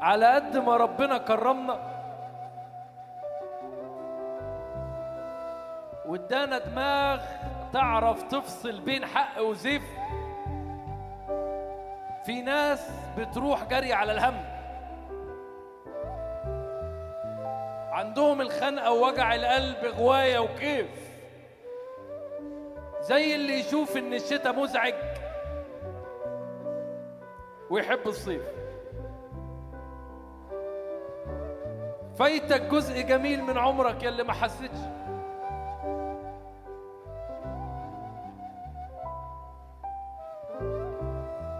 على قد ما ربنا كرمنا وادانا دماغ تعرف تفصل بين حق وزيف، في ناس بتروح جري على الهم، عندهم الخنقة ووجع القلب غواية وكيف، زي اللي يشوف ان الشتاء مزعج ويحب الصيف. فايتك جزء جميل من عمرك يلي ما حسيتش.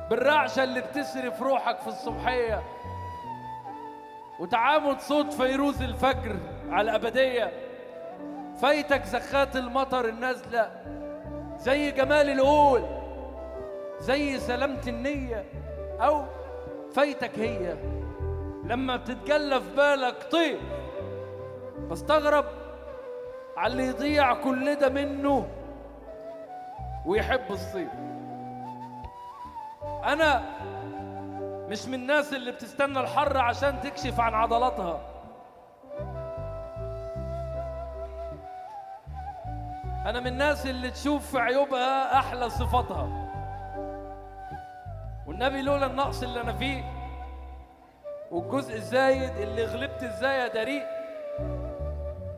بالرعشة اللي بتسرف روحك في الصبحية وتعامد صوت فيروز الفجر على الأبدية. فايتك زخات المطر النازلة، زي جمال القول، زي سلامة النية، أو فايتك هي لما بتتجلى في بالك طير. بستغرب على اللي يضيع كل ده منه ويحب الصيف. أنا مش من الناس اللي بتستنى الحر عشان تكشف عن عضلاتها. أنا من الناس اللي تشوف في عيوبها أحلى صفاتها. والنبي لولا النقص اللي أنا فيه والجزء الزايد اللي غلبت إزاي أداريه،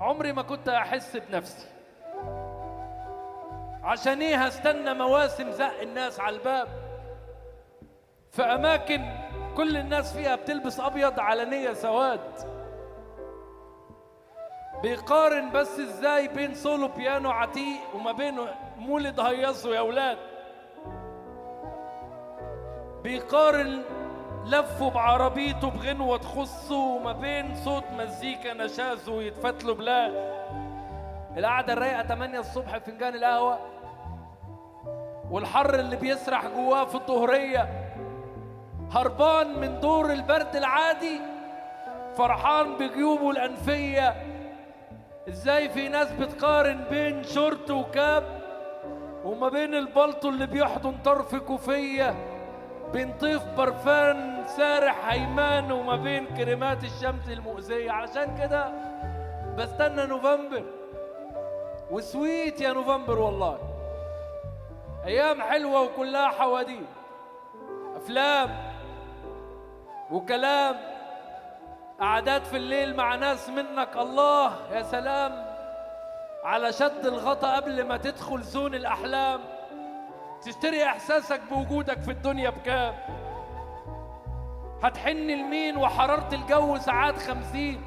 عمري ما كنت أحس بنفسي. عشان إيه هستنى مواسم زق الناس على الباب في أماكن كل الناس فيها بتلبس أبيض على نية سواد؟ بيقارن بس إزاي بين سولو بيانو عتيق وما بين مولد هيصوا يا أولاد. بيقارن لفه بعربيته بغنوة تخصه وما بين صوت مزيكا نشازه ويتفتلوا بلاد. القعدة الرايقة 8 الصبح فنجان القهوة والحر اللي بيسرح جواه في الظهرية، هربان من دور البرد العادي فرحان بجيوبه الأنفية. ازاي في ناس بتقارن بين شورت وكاب وما بين البلطو اللي بيحضن طرف كوفية، بين طيف برفان سارح هيمان وما بين كريمات الشمس المؤذية. علشان كده بستنى نوفمبر، وسويت يا نوفمبر والله. أيام حلوة وكلها حواديت، أفلام وكلام، قعدات في الليل مع ناس منك الله. يا سلام على شد الغطا قبل ما تدخل زون الأحلام. تشتري إحساسك بوجودك في الدنيا بكام؟ هتحن لمين وحرارة الجو ساعات 50؟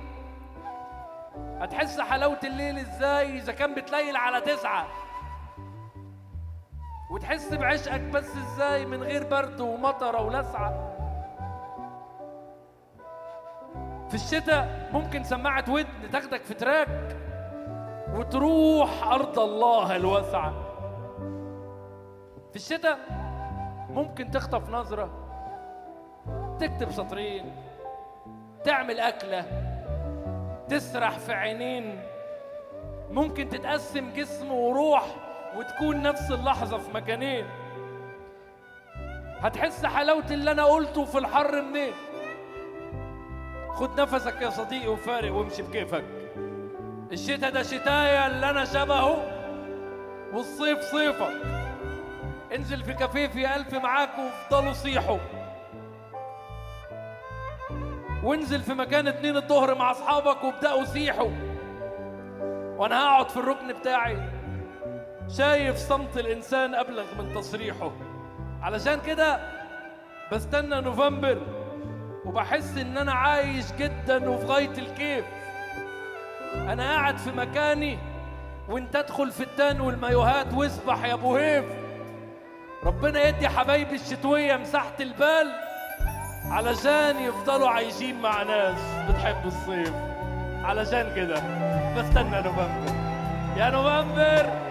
هتحس حلاوة الليل إزاي إذا كان بتليل على 9؟ وتحس بعشقك بس إزاي من غير برد ومطرة ولسعة؟ في الشتاء ممكن سماعة ودن تاخدك في تراك وتروح أرض الله الواسعة. في الشتاء ممكن تخطف نظرة، تكتب سطرين، تعمل أكلة، تسرح في عينين. ممكن تتقسم جسم وروح وتكون نفس اللحظة في مكانين. هتحس حلاوة اللي أنا قلته في الحر منين؟ خد نفسك يا صديقي وفارق وامشي بكيفك. الشتاء ده شتايا اللي أنا شبهه، والصيف صيفك. انزل في كافيه في ألف معاك وافضلوا صيحوا، وانزل في مكان 2 الظهر مع أصحابك وابدأوا صيحوا. وأنا هقعد في الركن بتاعي شايف صمت الإنسان أبلغ من تصريحه. علشان كده بستنى نوفمبر وبحس إن أنا عايش جدا وفي غاية الكيف. أنا قاعد في مكاني وانت ادخل في التان والمايوهات واسبح يا ابو هيف. ربنا يدي حبايبي الشتوية مساحة البال علشان يفضلوا عايشين مع ناس بتحب الصيف. علشان كده بستنى نوفمبر يا نوفمبر.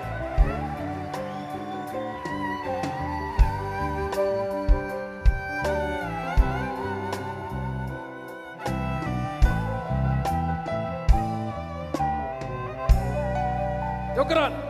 شكرا.